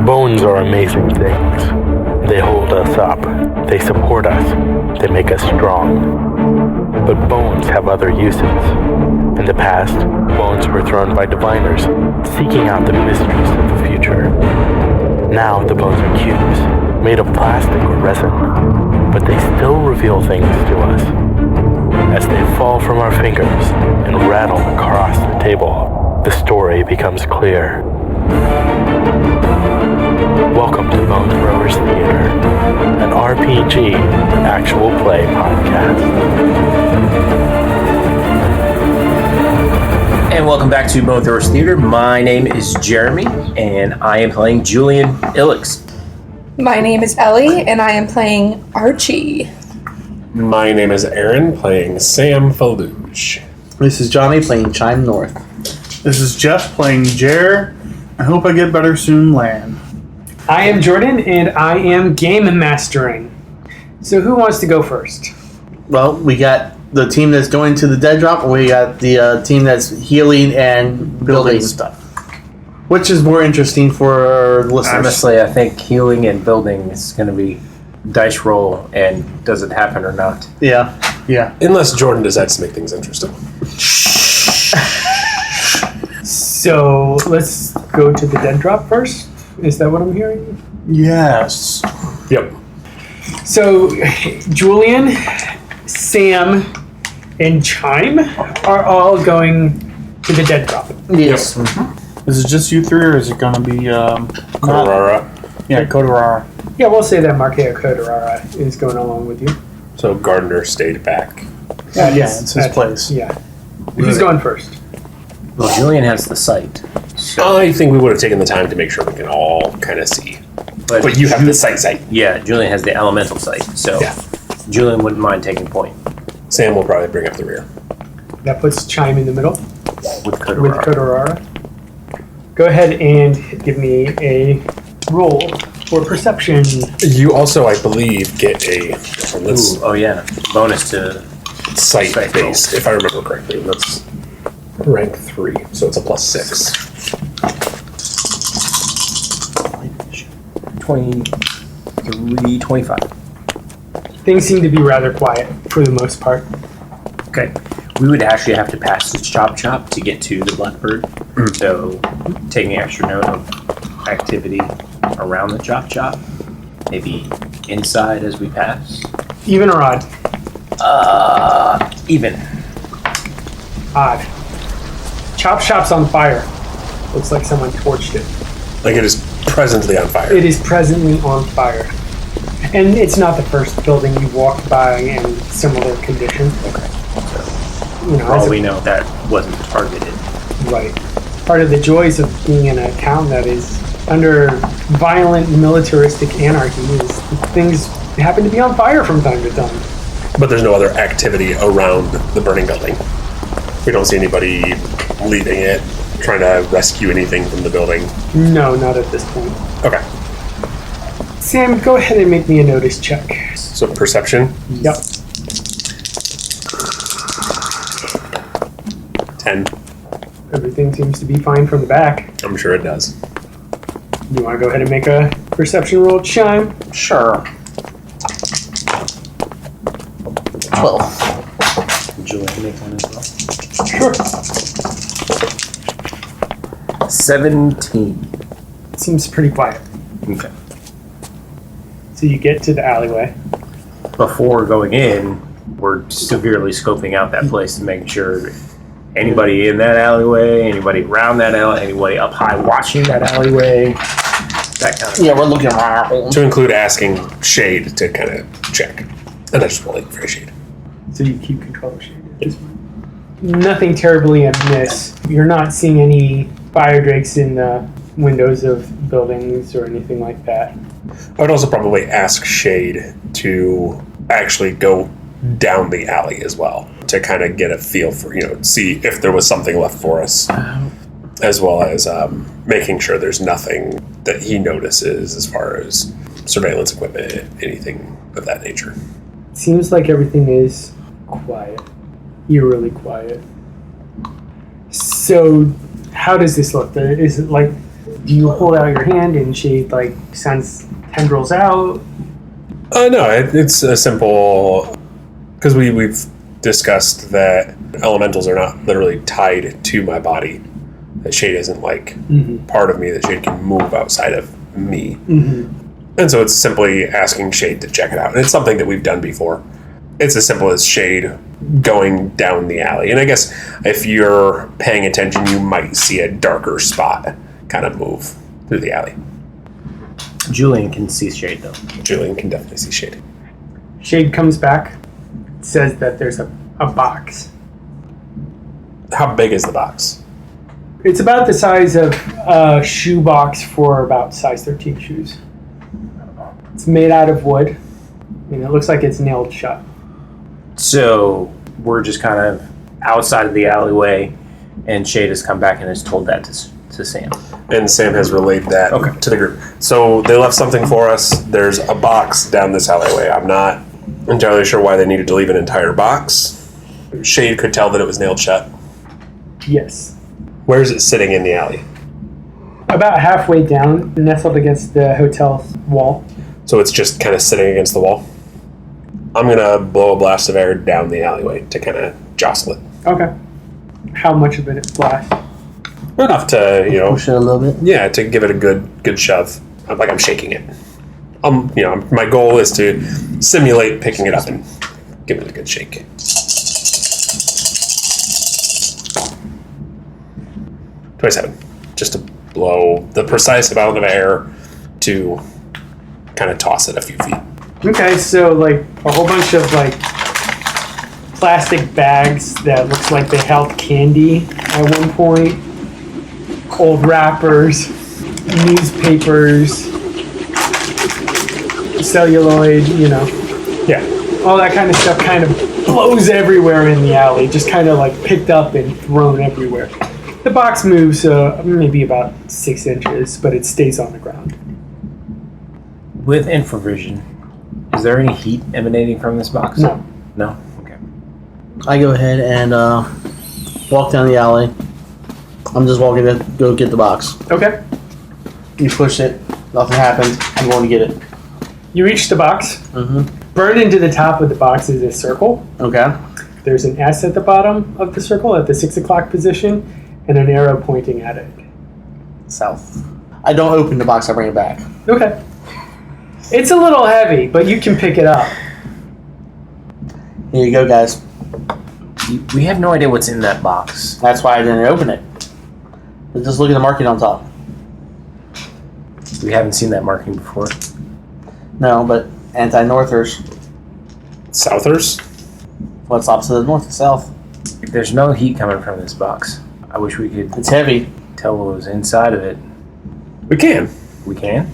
Bones are amazing things. They hold us up. They support us. They make us strong. But bones have other uses. In the past, bones were thrown by diviners, seeking out the mysteries of the future. Now the bones are cubes, made of plastic or resin, but they still reveal things to us. As they fall from our fingers and rattle across the table, the story becomes clear. Welcome to Bone Throwers Theater, an RPG actual play podcast. And welcome back to Bone Throwers Theater. My name is Jeremy, and I am playing Julian Illix. My name is Ellie, and I am playing Archie. My name is Aaron, playing Sam Feluge. This is Johnny, playing Chine North. This is Jeff, playing Jerr. I hope I get better soon, Lan. I am Jordan, and I am game mastering. So who wants to go first? Well, we got the team that's going to the dead drop, or we got the team that's healing and building stuff. Which is more interesting for our listeners? Honestly, I think healing and building is going to be dice roll, and does it happen or not? Yeah. Unless Jordan decides to make things interesting. So let's go to the dead drop first. Is that what I'm hearing? Yes. Yep. So Julian, Sam, and Chime are all going to the dead drop. Yes. Yep. Is it just you three, or is it going to be... Kotarara. Yeah, Kotarara. Yeah, we'll say that Markea Kotarara is going along with you. So Gardner stayed back. Yeah, it's his place. Yeah. Who's going first? Well, Julian has the sight. So, I think we would have taken the time to make sure we can all kind of see. But you have the sight. Yeah, Julian has the elemental sight, so Yeah. Julian wouldn't mind taking point Sam will probably bring up the rear. That puts Chime in the middle with Kotarara. with Kotarara. Go ahead and give me a roll for perception. You also, I believe, get a Oh yeah, bonus to sight sight base, if I remember correctly. That's rank 3, so it's a +6. 23, 25. Things seem to be rather quiet for the most part. Okay. We would actually have to pass the Chop to get to the Blackbird. So, taking extra note of activity around the Chop. Maybe inside as we pass. Even or odd? Even. Odd. Chop Shop's on fire. Looks like someone torched it. Like it is presently on fire. It is presently on fire. And it's not the first building you've walked by in similar condition. Okay. So, You know, for all we know, that wasn't targeted. right. Part of the joys of being in a town that is under violent militaristic anarchy is things happen to be on fire from time to time. But there's no other activity around the burning building. We don't see anybody leaving it, trying to rescue anything from the building. No, not at this point. Okay. Sam, go ahead and make me a notice check. So perception, Yep. 10. Everything seems to be fine from the back. I'm sure it does. You want to go ahead and make a perception roll, Chime? Sure. 12. Julian make one as well. Sure. 17. Seems pretty quiet. Okay. So you get to the alleyway. Before going in, we're severely scoping out that place to make sure anybody in that alleyway, anybody around that alleyway, anybody up high watching that alleyway, that kind of Yeah, we're looking around. To include asking Shade to kind of check. And I just roll for Shade. So you keep control of shade at this point. Nothing terribly amiss. You're not seeing any fire drakes in the windows of buildings or anything like that. I would also probably ask Shade to actually go down the alley as well to kind of get a feel for, see if there was something left for us, as well as making sure there's nothing that he notices as far as surveillance equipment, anything of that nature. Seems like everything is quiet. Eerily quiet. So, how does this look? Is it like Do you hold out your hand and Shade like sends tendrils out? No, it's a simple... Because we've discussed that elementals are not literally tied to my body. That Shade isn't like part of me, that Shade can move outside of me. And so it's simply asking Shade to check it out. And it's something that we've done before. It's as simple as Shade going down the alley. And I guess if you're paying attention, you might see a darker spot kind of move through the alley. Julian can see Shade, though. Julian can definitely see Shade. Shade comes back, says that there's a box. How big is the box? It's about the size of a shoe box for about size 13 shoes. It's made out of wood, and it looks like it's nailed shut. So we're just kind of outside of the alleyway, and Shade has come back and has told that to Sam. And Sam has relayed that Okay. to the group. So they left something for us. There's a box down this alleyway. I'm not entirely sure why they needed to leave an entire box. Shade could tell that it was nailed shut. Yes. Where is it sitting in the alley? About halfway down, nestled against the hotel wall. So it's just kind of sitting against the wall. I'm going to blow a blast of air down the alleyway to kind of jostle it. Okay. How much of it blast? Enough to, Push it a little bit. yeah, to give it a good shove. Like I'm shaking it. My goal is to simulate picking it up and give it a good shake. $27. Just to blow the precise amount of air to kind of toss it a few feet. Okay, so like a whole bunch of like plastic bags that looks like they held candy at one point, old wrappers, newspapers, celluloid, Yeah. all that kind of stuff kind of blows everywhere in the alley, just kind of like picked up and thrown everywhere. The box moves maybe about 6 inches, but it stays on the ground. With infravision, is there any heat emanating from this box? No. No? Okay. I go ahead and walk down the alley. I'm just walking to go get the box. Okay. You push it, nothing happens. I'm going to get it. You reach the box. Mm-hmm. Burned into the top of the box is a circle. Okay. There's an S at the bottom of the circle at the 6 o'clock position and an arrow pointing at it. South. I don't open the box, I bring it back. Okay. It's a little heavy, but you can pick it up. Here you go, guys. We have no idea what's in that box. That's why I didn't open it. But just look at the marking on top. We haven't seen that marking before. No, but anti-northers. Southers? What's opposite of north and south? There's no heat coming from this box. I wish we could It's heavy. tell what was inside of it. We can. We can?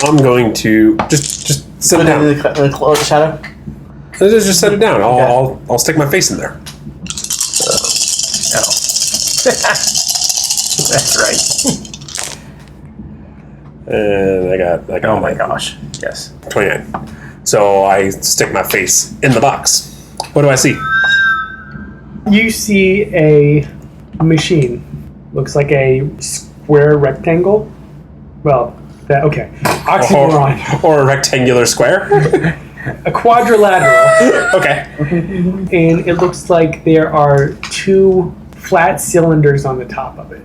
I'm going to just sit Put it down. in the shadow. Just set it down. I'll stick my face in there. Oh. That's right. And I got Oh my gosh. Yes. 29. So I stick my face in the box. What do I see? You see a machine. Looks like a square rectangle. Well, okay. Oxymoron. Or a rectangular square? A quadrilateral. Okay. And it looks like there are 2 flat cylinders on the top of it.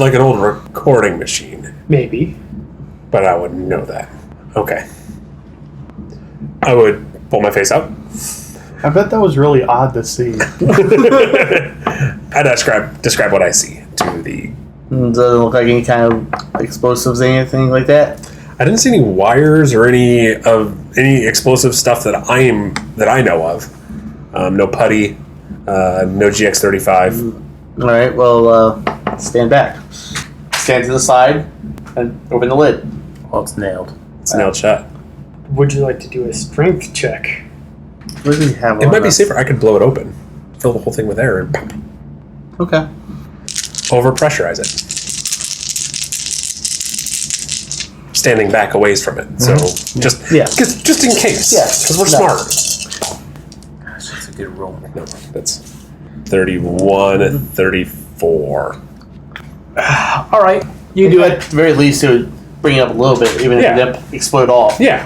Like an old recording machine. Maybe. But I wouldn't know that. Okay. I would pull my face out. I bet that was really odd to see. I describe what I see to the... Does it look like any kind of explosives, anything like that? I didn't see any wires or any explosive stuff that I know of. No putty, no GX35. All right. Well, stand back. Stand to the side and open the lid. Well, it's nailed. It's nailed shut. Would you like to do a strength check? What do we have? It on might be us? safer. I could blow it open, fill the whole thing with air, and pop, Okay. overpressurize it. Standing back a ways from it, so just in case. Yeah. Because we're No. smart. Gosh, that's a good roll. No, that's 31, 34. All right, you do At it. the very least, it would bring it up a little bit, even if Yeah. it didn't explode off. Yeah.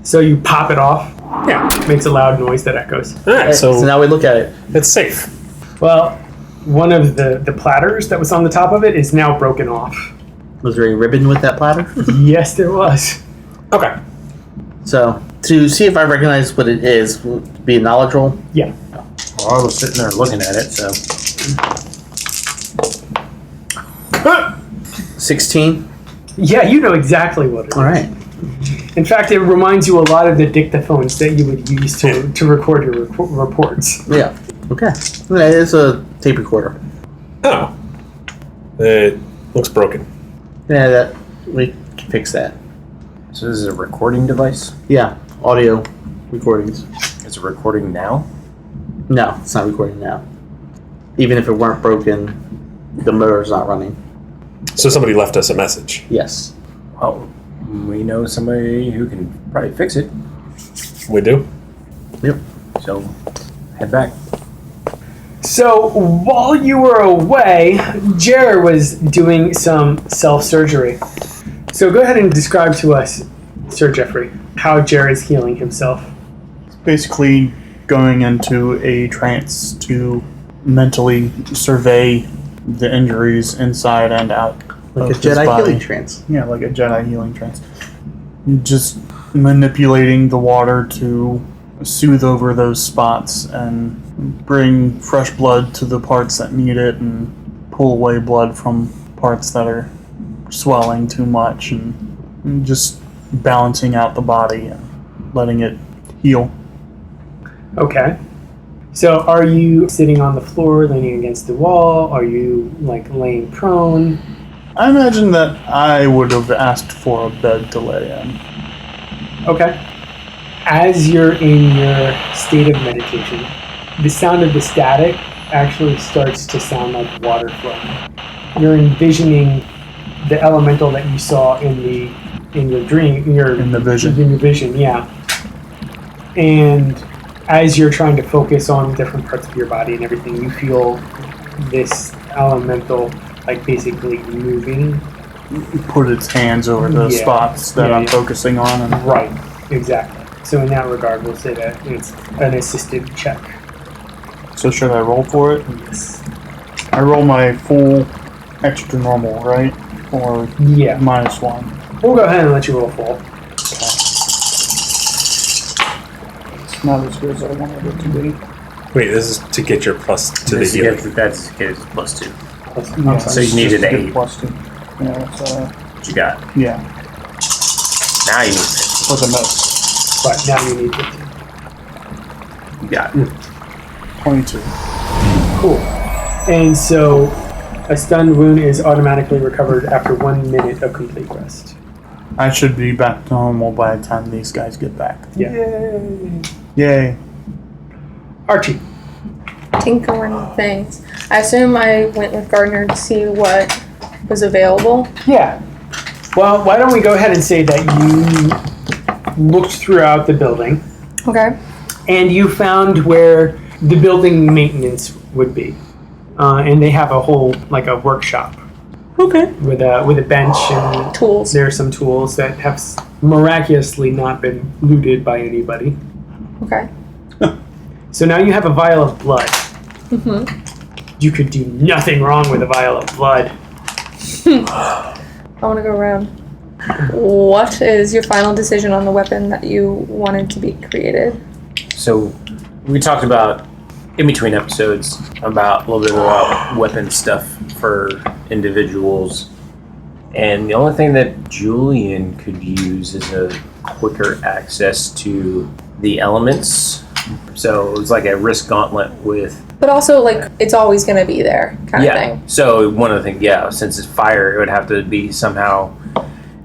So you pop it off. Yeah. Makes a loud noise that echoes. All right. So So now we look at it. it's safe. Well, one of the platters that was on the top of it is now broken off. Was there a ribbon with that platter? Yes, there was. Okay. So to see if I recognize what it is, would be a knowledge roll. Yeah. Well, I was sitting there looking at it, so 16. Yeah, you know exactly what it is. All right. In fact, it reminds you a lot of the dictaphones that you would use to record your reports. Yeah. Okay. Yeah, it's a tape recorder. Oh. It looks broken. Yeah, that we can fix that. so this is a recording device. Yeah, audio recordings. It's a recording now. No, it's not recording now. Even if it weren't broken, the motor's not running. So somebody left us a message. Yes. Well, we know somebody who can probably fix it. We do. Yep. So head back. So while you were away, Jerr was doing some self-surgery. So go ahead and describe to us, Sir Jeffrey, how Jerr is healing himself. Basically, going into a trance to mentally survey the injuries inside and out. Like a of his Jedi body. healing trance. Yeah, like a Jedi healing trance. Just manipulating the water to soothe over those spots and bring fresh blood to the parts that need it and pull away blood from parts that are swelling too much and just balancing out the body and letting it heal. Okay. So are you sitting on the floor, leaning against the wall? Are you like laying prone? I imagine that I would have asked for a bed to lay in. Okay. As you're in your state of meditation, the sound of the static actually starts to sound like water flowing. You're envisioning the elemental that you saw in your dream, In the vision. In your vision, yeah. And as you're trying to focus on different parts of your body and everything, you feel this elemental like basically moving. Put its hands over the Yeah. spots that Yeah, I'm yeah. focusing on. And Right, exactly. So in that regard, we'll say that it's an assisted check. so should I roll for it? Yes. I roll my full extra normal, right? Or Yeah. -1. We'll go ahead and let you roll full. It's not as good as I wanted it to be. Wait, this is to get your plus to the healing. That's plus 2. Yeah, So you it's needed just a an good 8. +2. Yeah, it's, What you got? yeah, Now you need it. plus a miss. But now you need 15. You got it. 22. Cool. And so a stunned wound is automatically recovered after 1 minute of complete rest. I should be back to normal by the time these guys get back. Yeah. Yay. Archie. Tinkering things. I assume I went with Gardner to see what was available. Yeah. Well, why don't we go ahead and say that you looked throughout the building Okay. and you found where the building maintenance would be. And they have a whole, like a workshop. Okay. With a bench and Tools. there are some tools that have miraculously not been looted by anybody. Okay. So now you have a vial of blood. Mm-hmm. You could do nothing wrong with a vial of blood. I want to go around. What is your final decision on the weapon that you wanted to be created? So we talked about in between episodes about a little bit about weapon stuff for individuals, and the only thing that Julian could use is a quicker access to the elements. So it was like a risk gauntlet with But also, like, it's always going to be there, kind of thing. So one of the things, since it's fire, it would have to be somehow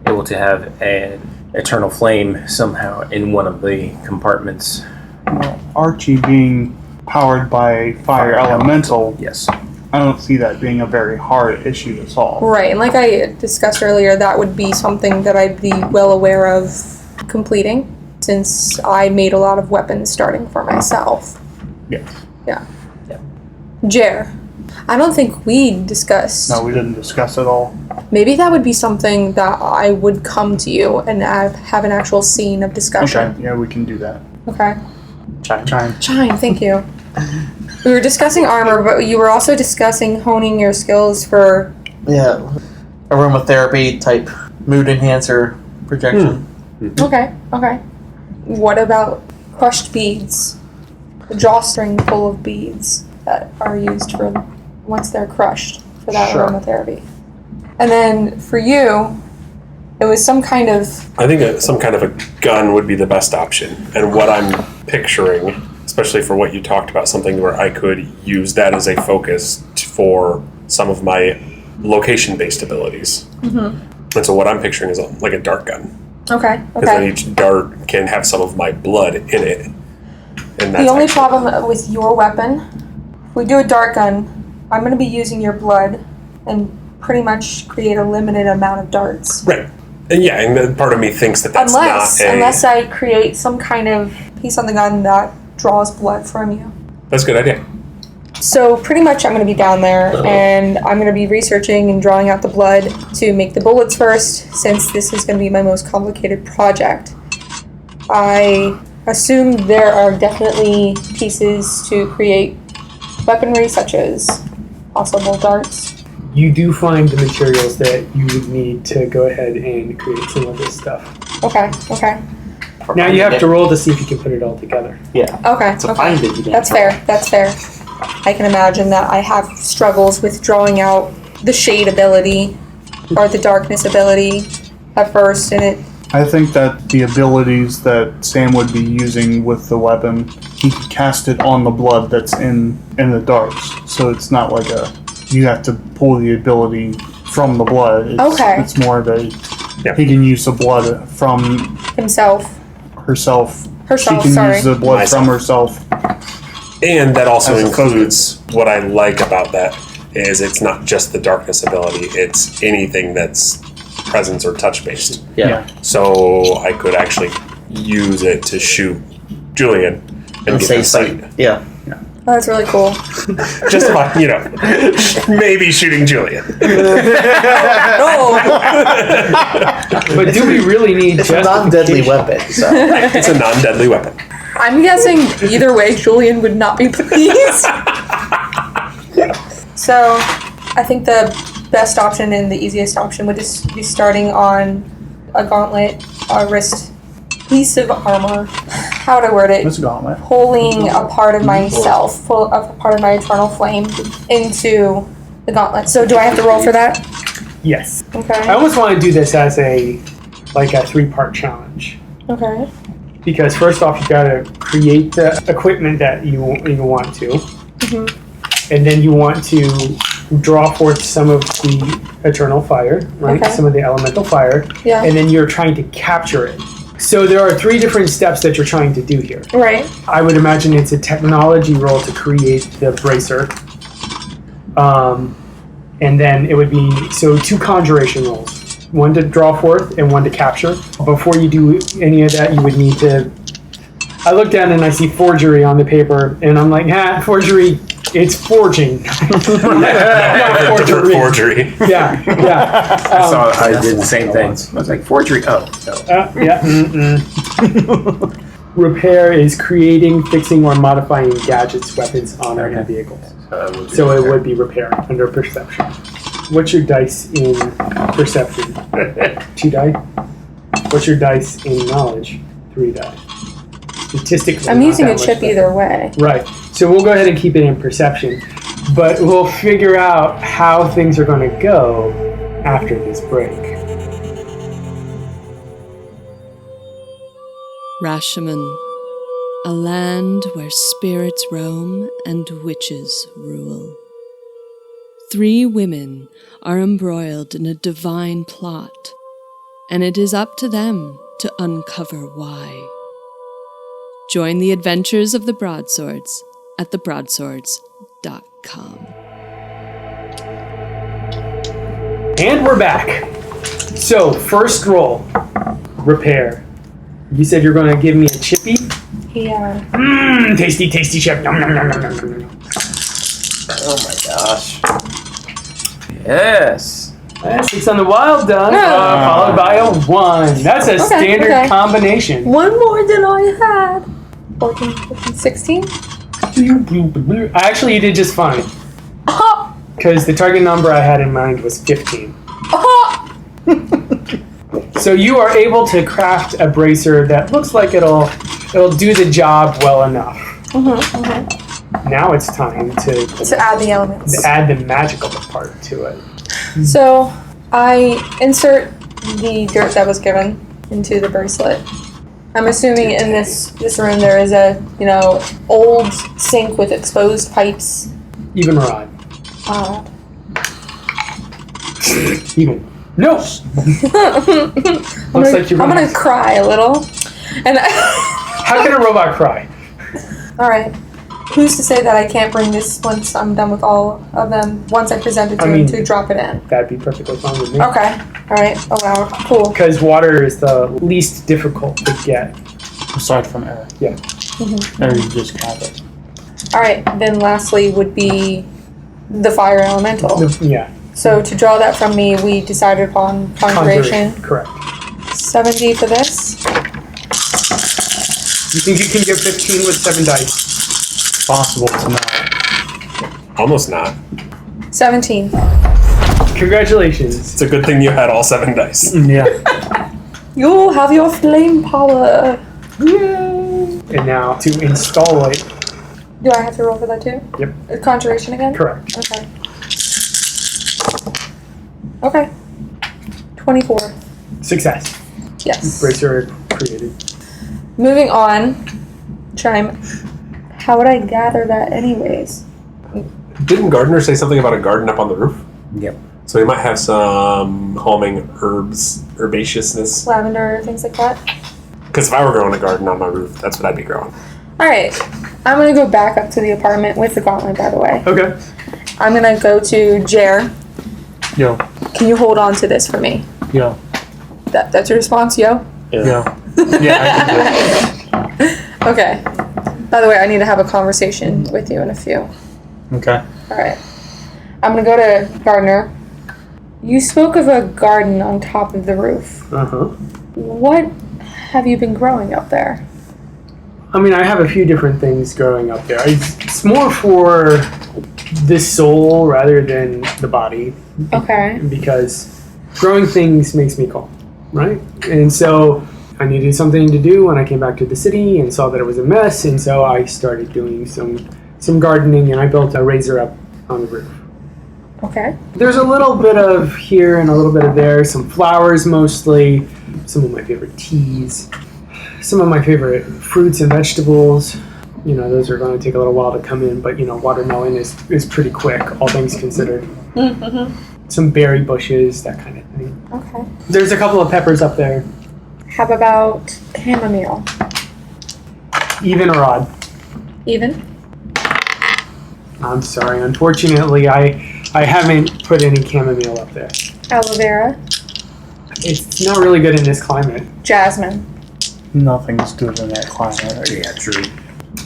able to have an eternal flame somehow in one of the compartments. Well, Archie being powered by a fire elemental, Yes. I don't see that being a very hard issue to solve. Right, and like I discussed earlier, that would be something that I'd be well aware of completing, since I made a lot of weapons starting for myself. Yes. Yeah. Jerr, I don't think we discussed. No, we didn't discuss it all. Maybe that would be something that I would come to you and have an actual scene of discussion. Okay, yeah, we can do that. Okay. Chime. Chine, thank you. We were discussing armor, but you were also discussing honing your skills for... Yeah, aromatherapy type mood enhancer projection. Okay. What about crushed beads? A drawstring full of beads that are used for once they're crushed for that Sure. aromatherapy. And then for you, it was some kind of... I think some kind of a gun would be the best option. And what I'm picturing, especially for what you talked about, something where I could use that as a focus for some of my location-based abilities. And so what I'm picturing is like a dart gun. Okay. Because then each dart can have some of my blood in it. And that's The only problem with your weapon, if we do a dart gun, I'm going to be using your blood and pretty much create a limited amount of darts. Right. And yeah, and then part of me thinks that that's Unless I create some kind of piece on the gun that draws blood from you. That's a good idea. So pretty much I'm going to be down there and I'm going to be researching and drawing out the blood to make the bullets first, since this is going to be my most complicated project. I assume there are definitely pieces to create weaponry, such as possible darts. You do find the materials that you would need to go ahead and create some of this stuff. Okay. Now you have to roll to see if you can put it all together. Yeah. Okay. So find it. That's fair. I can imagine that I have struggles with drawing out the shade ability or the darkness ability at first, and it... I think that the abilities that Sam would be using with the weapon, he could cast it on the blood that's in the darts. So it's not like you have to pull the ability from the blood. It's more of a... Yeah. He can use the blood from himself. herself. She can sorry. use the blood Myself. from herself. And that also As a includes what I like about that is it's not just the darkness ability, it's anything that's presence or touch based. Yeah. So I could actually use it to shoot Julian and get Say the sight. Yeah. Oh, that's really cool. Just about, maybe shooting Julian. No! But do we really need It's a non-deadly justification? weapon, so. It's a non-deadly weapon. I'm guessing either way, Julian would not be pleased. So, I think the best option and the easiest option would just be starting on a gauntlet, a wrist piece of armor. How to word it? It's a gauntlet. Pulling a part of myself, a part of my eternal flame into the gauntlet. So, do I have to roll for that? Yes. I Okay. almost want to do this as a 3-part challenge. Okay. Because first off, you gotta create the equipment that you want to. And then you want to draw forth some of the eternal fire, right? Okay. Some of the elemental fire. Yeah. And then you're trying to capture it. So there are 3 different steps that you're trying to do here. Right. I would imagine it's a technology roll to create the bracer. And then it would be, 2 conjuration rolls. One to draw forth and one to capture. Before you do any of that, you would need to... I look down and I see forgery on the paper, and I'm like, forgery, it's forging. Not forgery. Forgery. Yeah. I did the same thing. I was like, forgery. Oh, no. Yeah. Repair is creating, fixing, or modifying gadgets, weapons, armor, and vehicles. So it would be repair under perception. What's your dice in perception? 2 die. What's your dice in knowledge? 3 die. Statistically, I'm not using that a much chip better. either way. Right. So we'll go ahead and keep it in perception, but we'll figure out how things are going to go after this break. Rashomon, a land where spirits roam and witches rule. 3 women are embroiled in a divine plot, and it is up to them to uncover why. Join the adventures of the Broadswords at thebroadswords.com. And we're back. So, first roll, repair. You said you're going to give me a chippy? Yeah. Tasty chip. Nom, nom, nom, nom, nom, nom. Oh my gosh. Yes. 6 on the wild die, followed by a 1. That's a standard combination. One more than I had. 14, 15, 16? Actually, you did just fine. Because the target number I had in mind was 15. So you are able to craft a bracer that looks like it'll do the job well enough. Now it's time to add the elements. To add the magical part to it. So I insert the dirt that was given into the bracelet. I'm assuming in this room there is a old sink with exposed pipes. Even rod. Even. No. I'm gonna cry a little. And how can a robot cry? All right. Who's to say that I can't bring this once I'm done with all of them? Once I present it to him to drop it in. That'd be perfectly fine with me. Okay. All right. Oh wow. Cool. Because water is the least difficult to get. Aside from air. Yeah. Air, you just have it. All right. Then lastly would be the fire elemental. Yeah. So to draw that from me, we decided upon conjuration. Correct. 70 for this. You think you can get 15 with 7 dice? Possible to not. Almost not. 17. Congratulations. It's a good thing you had all 7 dice. Yeah. You have your flame power. Yay! And now to install it. Do I have to roll for that too? Yep. Conjuration again? Correct. Okay. Okay. 24. Success. Yes. Bracer created. Moving on. Chime. How would I gather that anyways? Didn't Gardner say something about a garden up on the roof? Yep. So we might have some calming herbaceousness. Lavender, things like that? Because if I were growing a garden on my roof, that's what I'd be growing. Alright. I'm going to go back up to the apartment with the gauntlet, by the way. Okay. I'm going to go to Jerr. Yo. Can you hold on to this for me? Yo. That's your response, yo? Yo. Yeah, I can do it. Okay. By the way, I need to have a conversation with you in a few. Okay. Alright. I'm going to go to Gardner. You spoke of a garden on top of the roof. What have you been growing up there? I mean, I have a few different things growing up there. It's more for the soul rather than the body. Okay. Because growing things makes me calm, right? And so I needed something to do when I came back to the city and saw that it was a mess, and so I started doing some gardening, and I built a razor up on the roof. Okay. There's a little bit of here and a little bit of there, some flowers mostly, some of my favorite teas, some of my favorite fruits and vegetables. You know, those are going to take a little while to come in, but, you know, watermelon is pretty quick, all things considered. Some berry bushes, that kind of thing. Okay. There's a couple of peppers up there. How about chamomile? Even or odd? Even? I'm sorry. Unfortunately, I haven't put any chamomile up there. Aloe vera? It's not really good in this climate. Jasmine? Nothing's good in that climate. Yeah, true.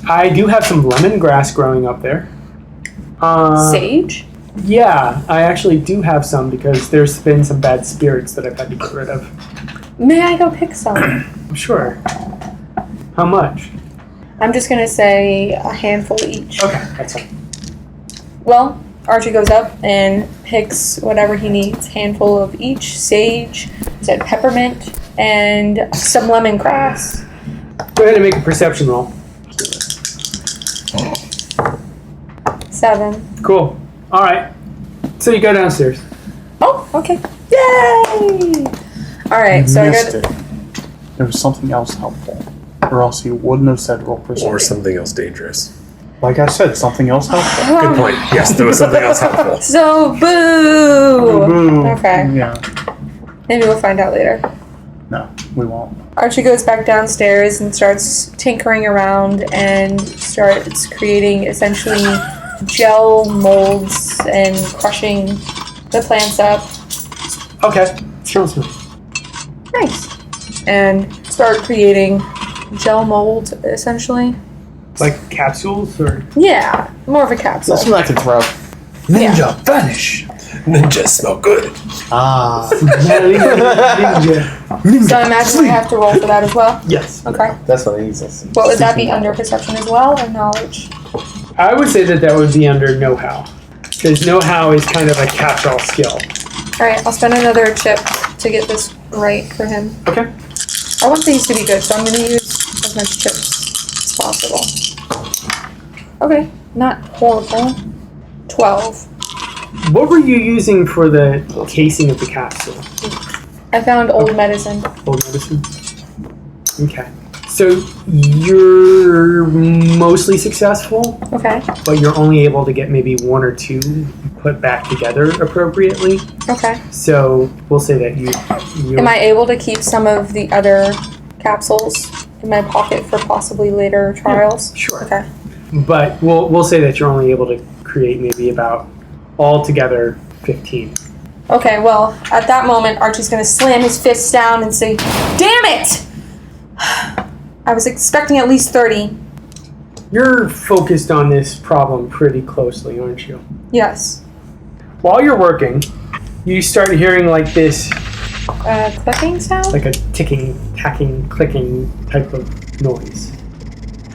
I do have some lemongrass growing up there. Sage? Yeah, I actually do have some because there's been some bad spirits that I've had to get rid of. May I go pick some? Sure. How much? I'm just going to say a handful each. Okay, that's fine. Well, Archie goes up and picks whatever he needs. Handful of each. Sage, said peppermint, and some lemongrass. Go ahead and make a perception roll. 7. Cool. All right. So you go downstairs. Oh, okay. Yay! Alright, so I missed got... it. There was something else helpful. Or else you wouldn't have said roll perception. Or something else dangerous. Like I said, something else helpful. Good point. Yes, there was something else helpful. So, boo! Boo. Okay. Yeah. Maybe we'll find out later. No, we won't. Archie goes back downstairs and starts tinkering around and starts creating essentially gel molds and crushing the plants up. Okay. Sounds good. Nice. And start creating gel molds, essentially. Like capsules or? Yeah, more of a capsule. That's what I can throw. Ninja, vanish! Ninjas smell good. Ah. Ninja. So I imagine I have to roll for that as well. Yes. Okay. That's what he says. What would that be under perception as well or knowledge? I would say that would be under know-how. Because know-how is kind of a catch-all skill. Alright, I'll spend another chip to get this right for him. Okay. I want these to be good, so I'm going to use as much chips as possible. Okay, not horrible. 12. What were you using for the casing of the capsule? I found old medicine. Old medicine? Okay. So you're mostly successful, Okay. but you're only able to get maybe one or two put back together appropriately. Okay. So we'll say that you Am I able to keep some of the other capsules in my pocket for possibly later trials? sure. Okay. But we'll say that you're only able to create maybe about altogether 15. Okay, well, at that moment, Archie's going to slam his fists down and say, "Damn it! I was expecting at least 30. You're focused on this problem pretty closely, aren't you? Yes. While you're working, you start hearing like this, Clicking sound? like a ticking, tacking, clicking type of noise.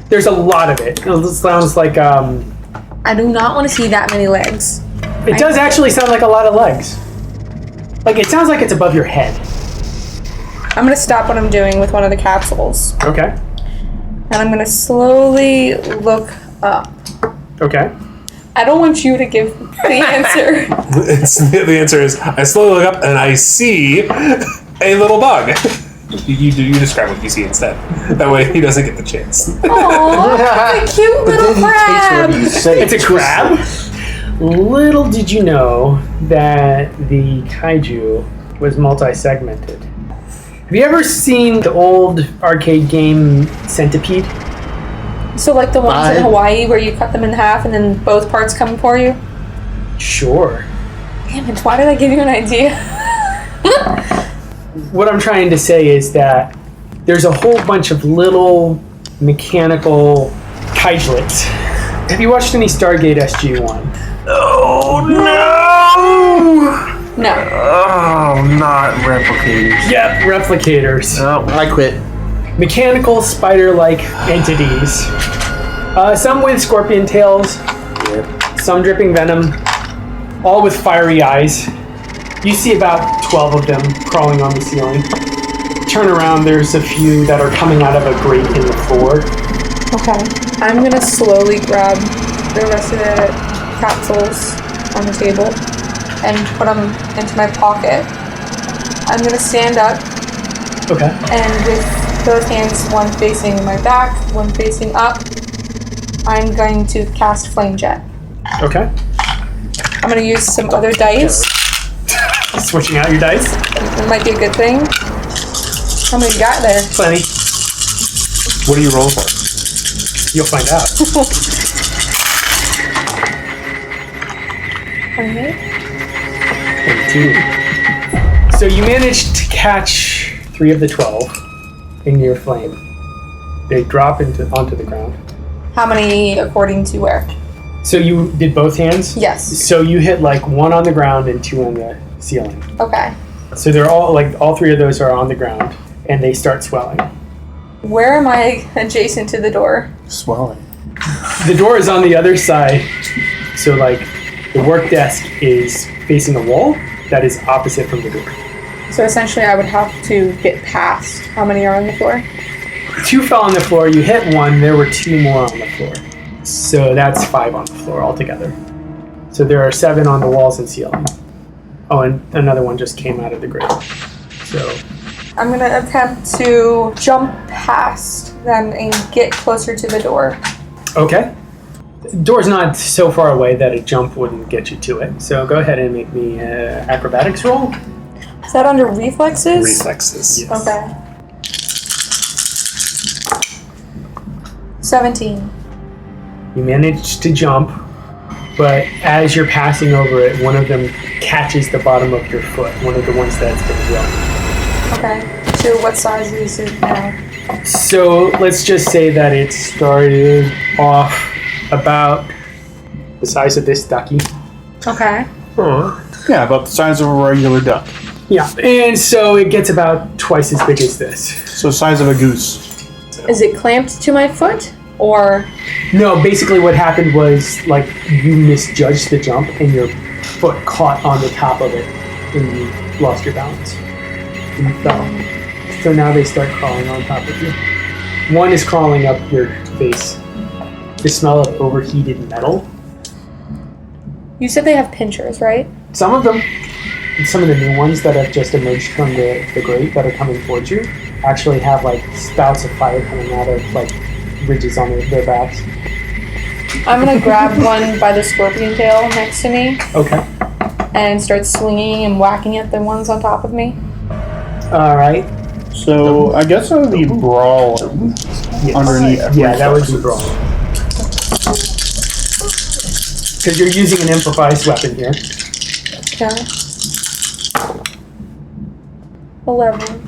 There's a lot of it. It sounds like, I do not want to see that many legs. it does actually sound like a lot of legs. Like, it sounds like it's above your head. I'm going to stop what I'm doing with one of the capsules. Okay. And I'm going to slowly look up. Okay. I don't want you to give the answer. The answer is, I slowly look up and I see a little bug. You describe what you see instead. That way he doesn't get the chance. Aww, the cute little crab. It's a crab? Little did you know that the Kaiju was multi-segmented. Have you ever seen the old arcade game Centipede? So like the ones in Hawaii where you cut them in half and then both parts come for you? Sure. Damn it, why did I give you an idea? What I'm trying to say is that there's a whole bunch of little mechanical Kaijlettes. Have you watched any Stargate SG-1? Oh no! No. Oh, not replicators. Yep, replicators. Oh, I quit. Mechanical spider-like entities. Some with scorpion tails, some dripping venom, all with fiery eyes. You see about 12 of them crawling on the ceiling. Turn around, there's a few that are coming out of a grate in the floor. Okay. I'm gonna slowly grab the rest of the capsules on the table and put them into my pocket. I'm gonna stand up Okay. and with both hands, one facing my back, one facing up, I'm going to cast Flame Jet. Okay. I'm gonna use some other dice. Switching out your dice. It might be a good thing. How many you got there? Plenty. What are you rolling for? You'll find out. So you managed to catch 3 of the 12 in your flame. They drop onto the ground. How many according to where? So you did both hands? Yes. So you hit like 1 on the ground and 2 on the ceiling. Okay. So they're all 3 of those are on the ground and they start swelling. Where am I adjacent to the door? Swelling. The door is on the other side. So like the work desk is facing a wall that is opposite from the door. So essentially I would have to get past. How many are on the floor? 2 fell on the floor, you hit 1, there were 2 more on the floor. So that's 5 on the floor altogether. So there are 7 on the walls and ceiling. Oh, and another one just came out of the grate. So I'm going to attempt to jump past them and get closer to the door. okay. The door's not so far away that a jump wouldn't get you to it. So go ahead and make me an acrobatics roll. Is that under reflexes? Reflexes. Yes. Okay. 17. You manage to jump, but as you're passing over it, one of them catches the bottom of your foot, one of the ones that's been drilled. Okay. So what size is it now? So let's just say that it started off about the size of this ducky. Okay. Yeah, about the size of a regular duck. Yeah, and so it gets about twice as big as this. So size of a goose. Is it clamped to my foot, or? No, basically what happened was, like, you misjudged the jump and your foot caught on the top of it and you lost your balance. And you fell. So now they start crawling on top of you. One is crawling up your face. The smell of overheated metal. You said they have pinchers, right? Some of them, some of the new ones that have just emerged from the grate that are coming towards you, actually have like spouts of fire coming out of like ridges on their backs. I'm gonna grab one by the scorpion tail next to me Okay. and start swinging and whacking at the ones on top of me. All right. So I guess that would be brawling Yes. underneath. Yeah, that would be brawling. Because you're using an improvised weapon here. Okay. 11.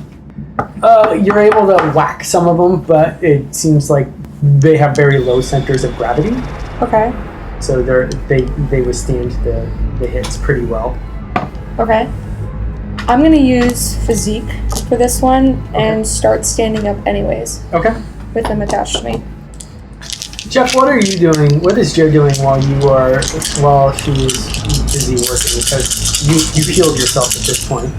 You're able to whack some of them, but it seems like they have very low centers of gravity, Okay. so they withstand the hits pretty well. Okay. I'm gonna use physique for this one and start standing up anyways Okay. with them attached to me. Jeff, what are you doing? What is Jerr doing while she is busy working? Because you healed yourself at this point.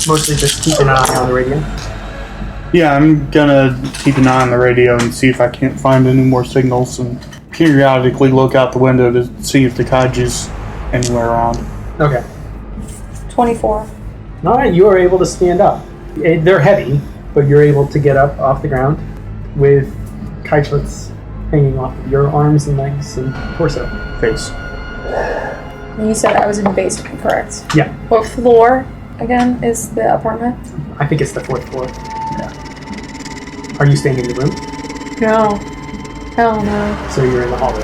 Mostly just keep an eye on the radio. Yeah, I'm gonna keep an eye on the radio and see if I can't find any more signals, and periodically look out the window to see if the Kaiju's anywhere around. Okay. 24. All right, you are able to stand up. They're heavy, but you're able to get up off the ground with Kaijlettes hanging off of your arms and legs and torso. Face. And you said I was in the basement, correct? Yeah, What floor, again, is the apartment? I think it's the 4th floor. Yeah. Are you staying in the room? No. Hell no. So you're in the hallway.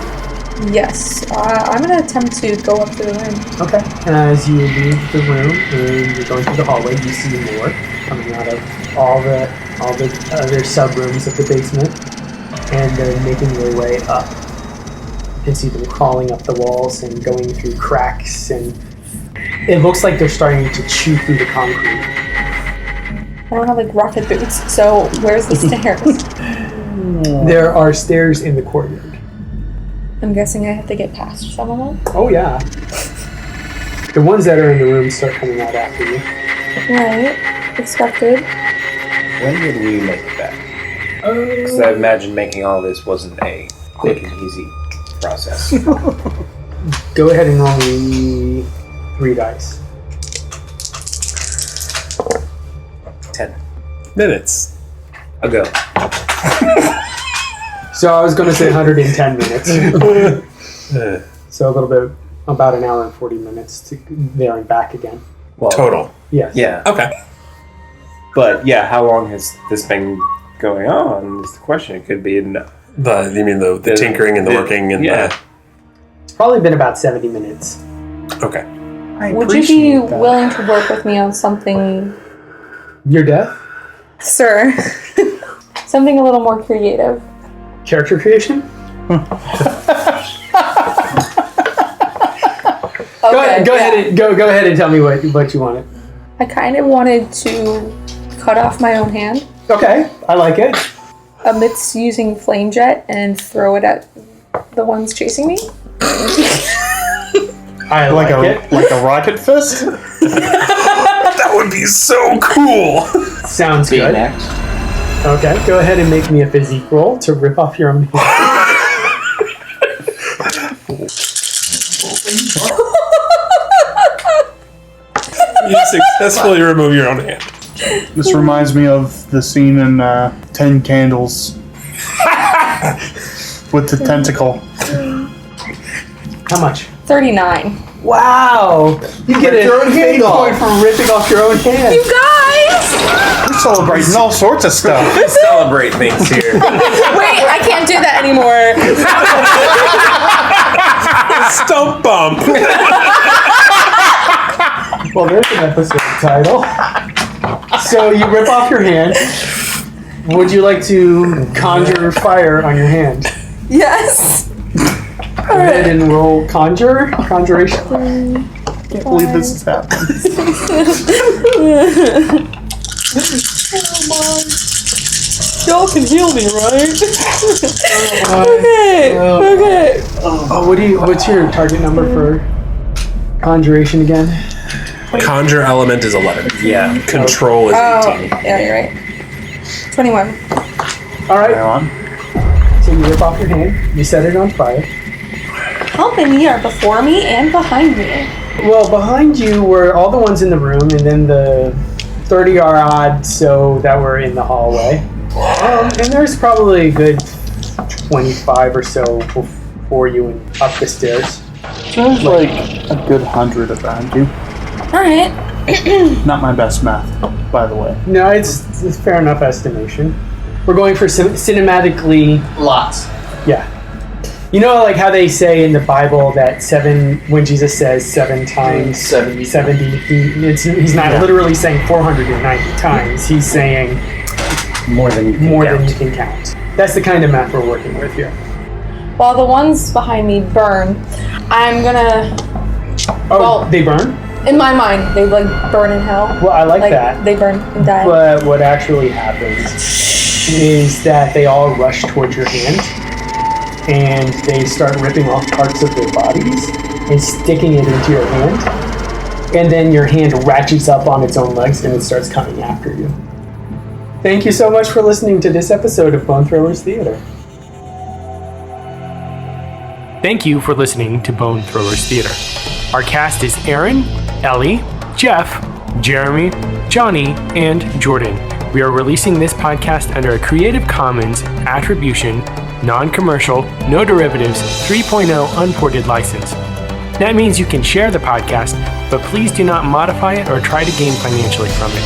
Yes. I'm gonna attempt to go up to the room. Okay. As you leave the room and you're going through the hallway, you see more coming out of all the other sub rooms of the basement, and they're making their way up. You can see them crawling up the walls and going through cracks, and it looks like they're starting to chew through the concrete. I don't have like rocket boots, so where's the stairs? There are stairs in the courtyard. I'm guessing I have to get past some of them. Oh yeah. The ones that are in the room start coming out after you. Right. Expected. When would we make it back? Because I imagine making all this wasn't a quick and easy process. Go ahead and roll me 3 dice. 10. Minutes. I'll go. So I was going to say 110 minutes. So a little bit, about an hour and 40 minutes to there and back again. Well, Total. Yes. Yeah. Okay. But yeah, how long has this been going on is the question. It could be You mean the tinkering and the working and yeah. It's probably been about 70 minutes. the... Okay. Would you be willing to work with me on something, You're deaf? sir? Something a little more creative. Character creation? Okay, Go yeah. ahead and tell me what you wanted. I kind of wanted to cut off my own hand Okay, I like it. amidst using flame jet and throw it at the ones chasing me. I like it. Like a rocket fist? That would be so cool. Sounds good. Okay, go ahead and make me a physique roll to rip off your own hand. You successfully remove your own hand. This reminds me of the scene in 10 Candles with the tentacle. How much? 39. Wow! You get a fate point for ripping off your own hand. You guys! We're celebrating all sorts of stuff. We celebrate things here. Wait, I can't do that anymore. Stump bump. Well, there's an episode title. So you rip off your hand. Would you like to conjure fire on your hand? Yes. Go ahead and roll conjuration. Can't believe this is happening. Y'all can heal me, right? Okay. What's your target number for conjuration again? Conjure element is 11. Yeah. Control is 18. Yeah, you're right. 21. All right. Hang on. So you rip off your hand. You set it on fire. How many are before me and behind me? Well, behind you were all the ones in the room, and then the 30 are odd, so that were in the hallway. And there's probably a good 25 or so before you and up the stairs. There's like a good 100 around you. Alright. Not my best math, by the way. No, it's a fair enough estimation. We're going for cinematically. Lots. Yeah. You know, like how they say in the Bible that when Jesus says 7 times 70, he's not literally saying 490 times. He's saying More than you can count. That's the kind of math we're working with here. While the ones behind me burn, I'm gonna... They burn? In my mind, they burn in hell. Well, I like that. They burn and die. But what actually happens is that they all rush towards your hand and they start ripping off parts of their bodies and sticking it into your hand. And then your hand ratchets up on its own legs and it starts coming after you. Thank you so much for listening to this episode of Bone Throwers Theater. Thank you for listening to Bone Throwers Theater. Our cast is Aaron, Ellie, Jeff, Jeremy, Johnny, and Jordan. We are releasing this podcast under a Creative Commons Attribution, Non-Commercial, No Derivatives 3.0 Unported license. That means you can share the podcast, but please do not modify it or try to gain financially from it.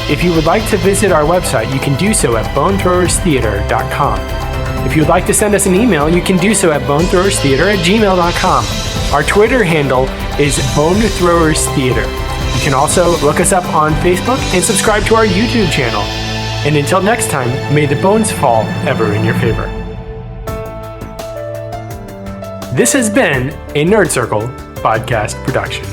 If you would like to visit our website, you can do so at bonethrowerstheater.com. If you would like to send us an email, you can do so at bonethrowerstheater@gmail.com. Our Twitter handle is bonethrowerstheater. You can also look us up on Facebook and subscribe to our YouTube channel. And until next time, may the bones fall ever in your favor. This has been a Nerd Circle podcast production.